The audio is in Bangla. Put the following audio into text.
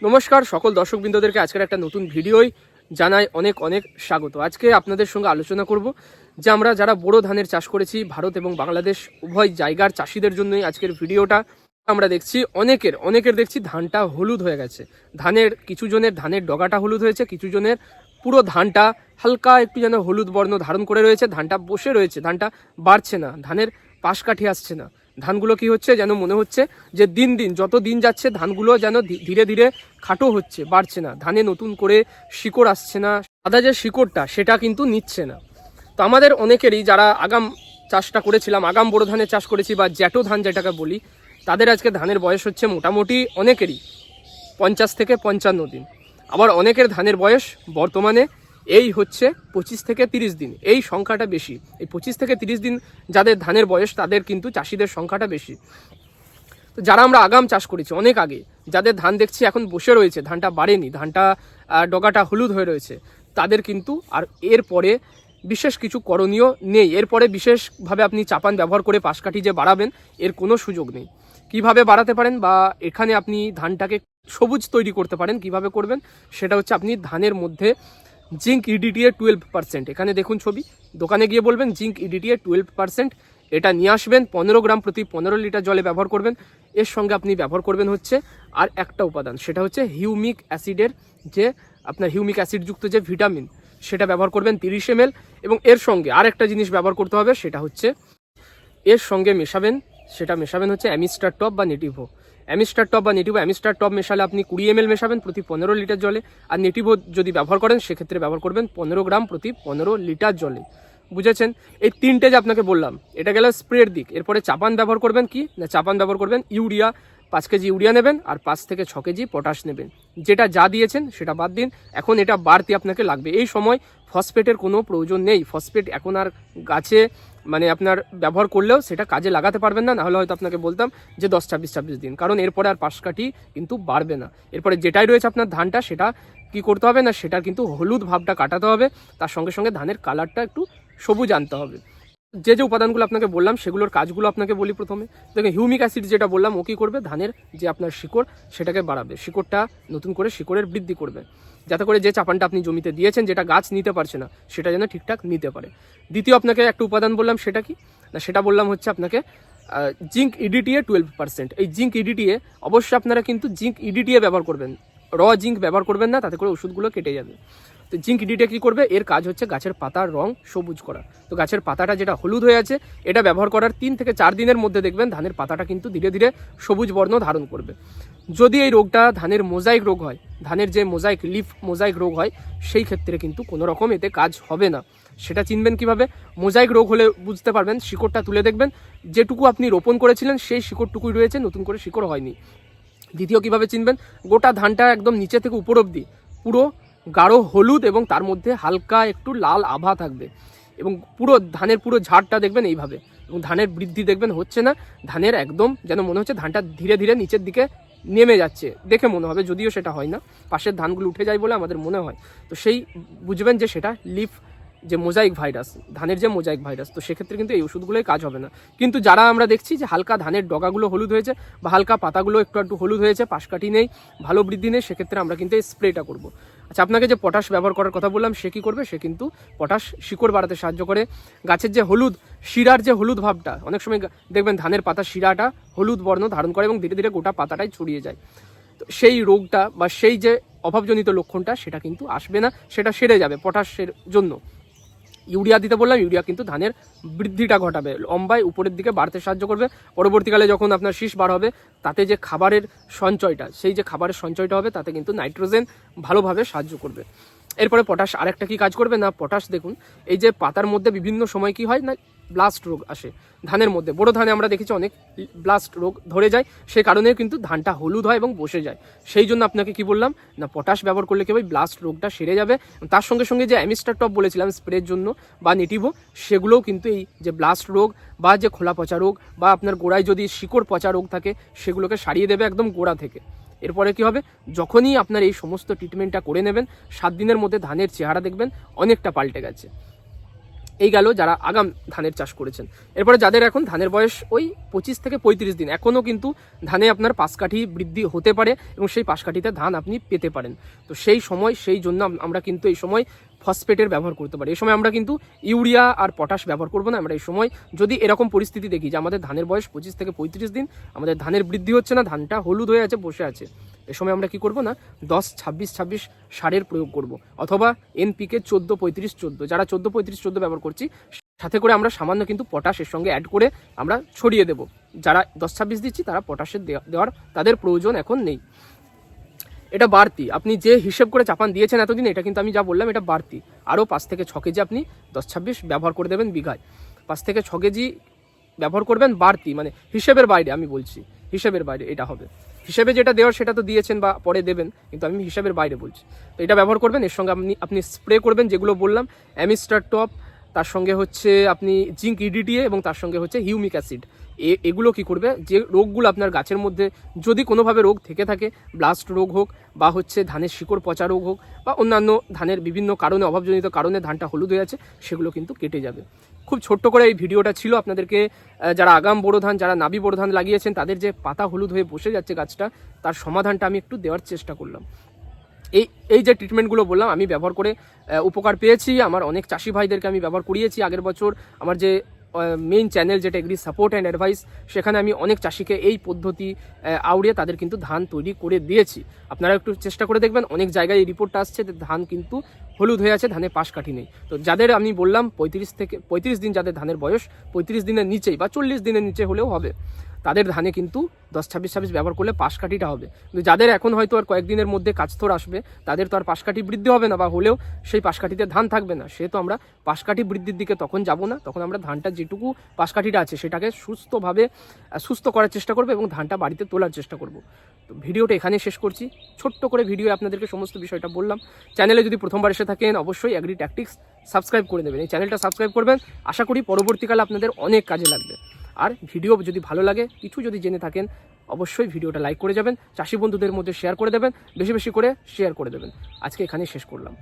নমস্কার সকল দর্শকবৃন্দদেরকে আজকের একটা নতুন ভিডিওয় জানাই অনেক অনেক স্বাগত। আজকে আপনাদের সঙ্গে আলোচনা করব যে আমরা যারা বোরো ধানের চাষ করেছি ভারত এবং বাংলাদেশ উভয় জায়গার চাষিদের জন্যই আজকের ভিডিওটা। আমরা দেখছি অনেকের দেখছি ধানটা হলুদ হয়ে গেছে। কিছু জনের ধানের ডগাটা হলুদ হয়েছে, কিছু জনের পুরো ধানটা হালকা একটু যেন হলুদ বর্ণ ধারণ করে রয়েছে, ধানটা বসে রয়েছে, ধানটা বাড়ছে না, ধানের পাশ কাঠি আসছে না। ধানগুলো কি হচ্ছে যেন মনে হচ্ছে যে যত দিন যাচ্ছে ধানগুলো যেন ধীরে ধীরে খাটো হচ্ছে, বাড়ছে না, ধানে নতুন করে শিকড় আসছে না, সাদা যে শিকড়টা সেটা কিন্তু নিচ্ছে না। তো আমাদের অনেকেরই যারা আগাম চাষটা করেছিলাম, আগাম বোরো ধানের চাষ করেছি বা জ্যাটো ধান যেটাকে বলি, তাদের আজকে ধানের বয়স হচ্ছে মোটামুটি অনেকেরই 50 থেকে 55 দিন। আবার অনেকের ধানের বয়স বর্তমানে এই হচ্ছে 25 থেকে 30 দিন। এই সংখ্যাটা বেশি, এই 25 থেকে 30 দিন যাদের ধানের বয়স তাদের কিন্তু চাষিদের সংখ্যাটা বেশি। তো যারা আমরা আগাম চাষ করেছি অনেক আগে, যাদের ধান দেখছি এখন বসে রয়েছে, ধানটা বাড়েনি, ধানটা ডগাটা হলুদ হয়ে রয়েছে, তাদের কিন্তু আর এরপরে বিশেষ কিছু করণীয় নেই। এরপরে বিশেষভাবে আপনি চাপান ব্যবহার করে পাশকাঠি যে বাড়াবেন এর কোনো সুযোগ নেই। কিভাবে বাড়াতে পারেন বা এখানে আপনি ধানটাকে সবুজ তৈরি করতে পারেন, কিভাবে করবেন সেটা হচ্ছে আপনি ধানের মধ্যে জিঙ্ক ইডিটিএ 12%, এখানে দেখুন ছবি, দোকানে গিয়ে বলবেন জিঙ্ক ইডিটিএ 12%, এটা নিয়ে আসবেন, 15 গ্রাম প্রতি 15 লিটার জলে ব্যবহার করবেন। এর সঙ্গে আপনি ব্যবহার করবেন হচ্ছে আর একটা উপাদান, সেটা হচ্ছে হিউমিক অ্যাসিডের যে আপনার হিউমিক অ্যাসিডযুক্ত যে ভিটামিন, সেটা ব্যবহার করবেন 30 ml। এবং এর সঙ্গে আর একটা জিনিস ব্যবহার করতে হবে, সেটা হচ্ছে এর সঙ্গে মেশাবেন হচ্ছে অ্যামিস্টার টপ বা নেটিভো। অ্যামিস্টার টপ মেশালে আপনি 20 ml মেশাবেন প্রতি 15 লিটার জলে, আর নেটিভো যদি ব্যবহার করেন সেক্ষেত্রে ব্যবহার করবেন 15 গ্রাম প্রতি 15 লিটার জলে। বুঝেছেন? এই তিনটে যে আপনাকে বললাম এটা গেল স্প্রের দিক। এরপরে চাপান ব্যবহার করবেন কি না, চাপান ব্যবহার করবেন ইউরিয়া, 5 কেজি ইউরিয়া নেবেন আর 5 থেকে 6 কেজি পটাশ নেবেন। যেটা যা দিয়েছেন সেটা বাদ দিন, এখন এটা বাড়তি আপনাকে লাগবে। এই সময় ফসফেটের কোনো প্রয়োজন নেই, ফসফেট এখন আর গাছে মানে আপনার ব্যবহার করলেও সেটা কাজে লাগাতে পারবেন না, নাহলে হয়তো আপনাকে বলতাম যে 10-26 দিন, কারণ এরপরে আর পাশকাঠি কিন্তু বাড়বে না। এরপরে যেটাই রয়েছে আপনার ধানটা, সেটা কি করতে হবে না, সেটার কিন্তু হলুদ ভাবটা কাটাতে হবে, তার সঙ্গে সঙ্গে ধানের কালারটা একটু সবুজ আনতে হবে। যে যে উপাদানগুলো আপনাকে বললাম সেগুলোর কাজগুলো আপনাকে বলি। প্রথমে দেখেন হিউমিক অ্যাসিড যেটা বললাম, ও কী করবে, ধানের যে আপনার শিকড় সেটাকে বাড়াবে, শিকড়টা নতুন করে শিকড়ের বৃদ্ধি করবে, যাতে করে যে চাপানটা আপনি জমিতে দিয়েছেন যেটা গাছ নিতে পারছে না সেটা যেন ঠিকঠাক নিতে পারে। দ্বিতীয় আপনাকে একটা উপাদান বললাম, সেটা কি না, সেটা বললাম হচ্ছে আপনাকে জিঙ্ক ইডিটিএ 12%। এই জিঙ্ক ইডিটিএ অবশ্যই আপনারা কিন্তু জিঙ্ক ইডিটিএ ব্যবহার করবেন, জিঙ্ক ব্যবহার করবেন না, তাতে করে ওষুধগুলো কেটে যাবে। তো জিঙ্ক ইডিটিএ কী করবে, এর কাজ হচ্ছে গাছের পাতার রং সবুজ করা। তো গাছের পাতাটা যেটা হলুদ হয়ে আছে, এটা ব্যবহার করার 3 থেকে 4 দিনের মধ্যে দেখবেন ধানের পাতাটা কিন্তু ধীরে ধীরে সবুজ বর্ণ ধারণ করবে। যদি এই রোগটা ধানের মোজাইক রোগ হয়, ধানের যে লিফ মোজাইক রোগ হয়, সেই ক্ষেত্রে কিন্তু কোনো রকম এতে কাজ হবে না। সেটা চিনবেন কিভাবে, মোজাইক রোগ হলে বুঝতে পারবেন, শিকড়টা তুলে দেখবেন যেটুকু আপনি রোপণ করেছিলেন সেই শিকড়টুকুই রয়েছে, নতুন করে শিকড় হয়নি। দ্বিতীয় কিভাবে চিনবেন, গোটা ধানটা একদম নিচে থেকে উপর অবধি পুরো গাঢ় হলুদ এবং তার মধ্যে হালকা একটু লাল আভা থাকবে, এবং পুরো ধানের পুরো ঝাড়টা দেখবেন এইভাবে, এবং ধানের বৃদ্ধি দেখবেন হচ্ছে না, ধানের একদম যেন মনে হচ্ছে ধানটা ধীরে ধীরে নিচের দিকে নেমে যাচ্ছে, দেখে মনে হবে, যদিও সেটা হয় না, পাশের ধানগুলো উঠে যায় বলে আমাদের মনে হয়। তো সেই বুঝবেন যে সেটা লিফ যে মোজাইক ভাইরাস, ধানের যে মোজাইক ভাইরাস। তো সেক্ষেত্রে কিন্তু এই ওষুধগুলোই কাজ হবে না। কিন্তু যারা আমরা দেখছি যে হালকা ধানের ডগাগুলো হলুদ হয়েছে বা হালকা পাতাগুলো একটু একটু হলুদ হয়েছে, পাশকাঠি নেই, ভালো বৃদ্ধি নেই, সেক্ষেত্রে আমরা কিন্তু এই স্প্রেটা করব। আচ্ছা, আপনাকে যে পটাশ ব্যবহার করার কথা বললাম, সে কী করবে, সে কিন্তু পটাশ শিকড় বাড়াতে সাহায্য করে। গাছের যে শিরার যে হলুদ ভাবটা, অনেক সময় দেখবেন ধানের পাতার শিরাটা হলুদ বর্ণ ধারণ করে এবং ধীরে ধীরে গোটা পাতাটাই ছড়িয়ে যায়। তো সেই রোগটা বা সেই যে অভাবজনিত লক্ষণটা, সেটা কিন্তু আসবে না, সেটা সেরে যাবে পটাশের জন্য। ইউরিয়া দিতে বললাম, ইউরিয়া কিন্তু ধানের বৃদ্ধিটা ঘটাবে, লম্বায় উপরের দিকে বাড়তে সাহায্য করবে। পরবর্তীকালে যখন আপনার শীষ বার হবে, তাতে যে খাবারের সঞ্চয়টা, সেই যে খাবারের সঞ্চয়টা হবে, তাতে কিন্তু নাইট্রোজেন ভালোভাবে সাহায্য করবে। এরপরে পটাশ আরেকটা কি কাজ করবে না, পটাশ দেখুন এই যে পাতার মধ্যে বিভিন্ন সময় কি হয় না, ব্লাস্ট রোগ আসে ধানের মধ্যে, বড় ধানে আমরা দেখেছি অনেক ব্লাস্ট রোগ ধরে যায়, সেই কারণে কিন্তু ধানটা হলুদ হয় এবং বসে যায়। সেই জন্য আপনাকে কি বললাম না, পটাশ ব্যবহার করলে কি হবে, ব্লাস্ট রোগটা সেরে যাবে। তার সঙ্গে সঙ্গে যে অ্যামিস্টার টপ বলেছিলাম স্প্রের জন্য বা নেটিভো, সেগুলোও কিন্তু এই যে ব্লাস্ট রোগ বা যে খোলা পচা রোগ বা আপনার গোড়ায় যদি শিকড় পচা রোগ থাকে, সেগুলোকে সারিয়ে দেবে একদম গোড়া থেকে। এরপরে কি হবে, যখনই আপনার এই সমস্ত ট্রিটমেন্টটা করে নেবেন, 7 দিনের মধ্যে ধানের চেহারা দেখবেন অনেকটা পাল্টে গেছে। এই গেল যারা আগাম ধানের চাষ করেছেন। এরপরে যাদের এখন ধানের বয়স ওই 25 থেকে 35 দিন, এখনও কিন্তু ধানে আপনার পাশকাঠি বৃদ্ধি হতে পারে এবং সেই পাশকাঠিতে ধান আপনি পেতে পারেন। তো সেই সময় সেই জন্য আমরা কিন্তু এই সময় ফসফেটের ব্যবহার করতে পারি। এই সময় আমরা কিন্তু ইউরিয়া আর পটাশ ব্যবহার করবো না। আমরা এই সময় যদি এরকম পরিস্থিতি দেখি যে আমাদের ধানের বয়স 25 থেকে 35 দিন, আমাদের ধানের বৃদ্ধি হচ্ছে না, ধানটা হলুদ হয়ে আছে, বসে আছে, এ সময় আমরা কি করব না 10-26-26 সারের প্রয়োগ করব, অথবা এনপিকে 14-35-14, যারা 14-35-14 ব্যবহার করছি সাথে করে আমরা সামান্য কিন্তু পটাশের সঙ্গে অ্যাড করে আমরা ছড়িয়ে দেব। যারা 10-26 দিচ্ছি তারা পটাশের দেওয়ার তাদের প্রয়োজন এখন নেই। এটা বাড়তি, আপনি যে হিসেব করে চাপান দিয়েছেন এতদিন, এটা কিন্তু আমি যা বললাম এটা বাড়তি। আরও 5 থেকে 6 কেজি আপনি 10-26 ব্যবহার করে দেবেন বিঘায়। 5 থেকে 6 কেজি ব্যবহার করবেন বাড়তি, মানে হিসেবের বাইরে, আমি বলছি হিসেবের বাইরে এটা হবে। হিসেবে যেটা দেওয়ার সেটা তো দিয়েছেন বা পরে দেবেন, কিন্তু আমি হিসেবের বাইরে বলছি। তো এটা ব্যবহার করবেন। এর সঙ্গে আপনি স্প্রে করবেন যেগুলো বললাম, অ্যামিস্টার টপ, তার সঙ্গে হচ্ছে আপনি জিঙ্ক ইডিটিএ এবং তার সঙ্গে হচ্ছে হিউমিক অ্যাসিড। এগুলো কি করবে, যে রোগগুলো আপনার গাছের মধ্যে যদি কোনোভাবে রোগ থেকে থাকে, ব্লাস্ট রোগ হোক বা হচ্ছে ধানের শিকড় পচা রোগ হোক বা অন্যান্য ধানের বিভিন্ন কারণে, অভাবজনিত কারণে ধানটা হলুদ হয়ে আছে, সেগুলো কিন্তু কেটে যাবে। খুব ছোট্ট করে এই ভিডিওটা ছিল আপনাদেরকে, যারা আগাম বোরো ধান, যারা নাবি বোরো ধান লাগিয়েছেন তাদের যে পাতা হলুদ হয়ে বসে যাচ্ছে গাছটা, তার সমাধানটা আমি একটু দেওয়ার চেষ্টা করলাম। এই যে ট্রিটমেন্টগুলো বললাম আমি ব্যবহার করে উপকার পেয়েছি। আমার অনেক চাষি ভাইদেরকে আমি ব্যবহার করিয়েছি। আগের বছর আমার যে মেইন চ্যানেল যেটা এগ্রি সাপোর্ট অ্যান্ড অ্যাডভাইস, সেখানে আমি অনেক চাষিকে এই পদ্ধতি আউড়িয়ে তাদের কিন্তু ধান তৈরি করে দিয়েছি। আপনারা একটু চেষ্টা করে দেখবেন, অনেক জায়গায় এই রিপোর্টটা আসছে যে ধান কিন্তু হলুদ হয়ে আছে, ধানে পাশ কাঠি নেই। তো যাদের আমি বললাম 35 দিন, যাদের ধানের বয়স 35 দিনের নিচেই বা 40 দিনের নিচে হলেও হবে, তাদের ধানে কিন্তু 10-26-26 ব্যবহার করলে পাশকাঠিটা হবে। কিন্তু যাদের এখন হয়তো আর কয়েকদিনের মধ্যে কাছথোর আসবে, তাদের তো আর পাশকাঠি বৃদ্ধি হবে না, বা হলেও সেই পাশকাঠিতে ধান থাকবে না, সে তো আমরা পাশকাঠি বৃদ্ধির দিকে তখন যাব না। তখন আমরা ধানটা যেটুকু পাশকাঠিটা আছে সেটাকে সুস্থ করার চেষ্টা করবো এবং ধানটা বাড়িতে তোলার চেষ্টা করব। তো ভিডিওটা এখানে শেষ করছি। ছোট্ট করে ভিডিও আপনাদেরকে সমস্ত বিষয়টা বললাম। চ্যানেলে যদি প্রথমবার এসে থাকেন অবশ্যই এগ্রি ট্যাকটিক্স সাবস্ক্রাইব করে দেবেন, এই চ্যানেলটা সাবস্ক্রাইব করবেন। আশা করি পরবর্তীকালে আপনাদের অনেক কাজে লাগবে। আর ভিডিও যদি ভালো লাগে, কিছু যদি জেনে থাকেন, অবশ্যই ভিডিওটা লাইক করে যাবেন, চাষি বন্ধুদের মধ্যে শেয়ার করে দেবেন, বেশি বেশি করে শেয়ার করে দেবেন। আজকে এখানেই শেষ করলাম।